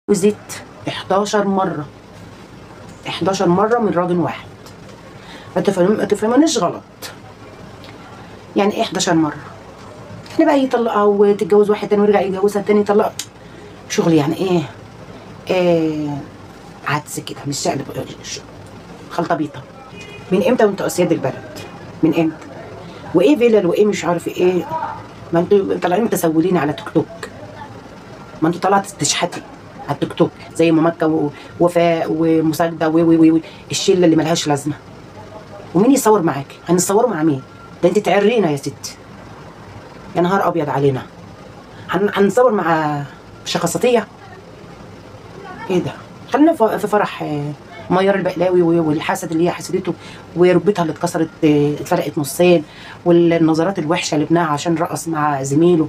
وزيت 11 مرة، 11 مرة من راجل واحد. ما تفهمونيش غلط، يعني ايه 11 مرة؟ احنا بقى يطلقها وتتجوز واحد تاني ويرجع يتجوزها تاني يطلقها، شغل يعني ايه عدس كده، مش شقلب خلطبيطة. من امتى وانتوا اسياد البلد؟ من امتى؟ وايه فيلل وايه مش عارف ايه؟ ما انتوا طالعين متسولين على تيك توك، ما انتوا طلعت تشحتي على التيك توك زي ام مكه ووفاء ومساجده و الشله اللي ملهاش لازمه. ومين يصور معاكي؟ هنصوروا مع مين؟ ده انت تعرينا يا ستي، يا نهار ابيض علينا. هنصور مع شخصيتيه؟ ايه ده؟ خلينا في فرح ميار البقلاوي والحسد اللي هي حسدته وركبتها اللي اتكسرت اتفرقت نصين، والنظرات الوحشه اللي ابنها عشان رقص مع زميله.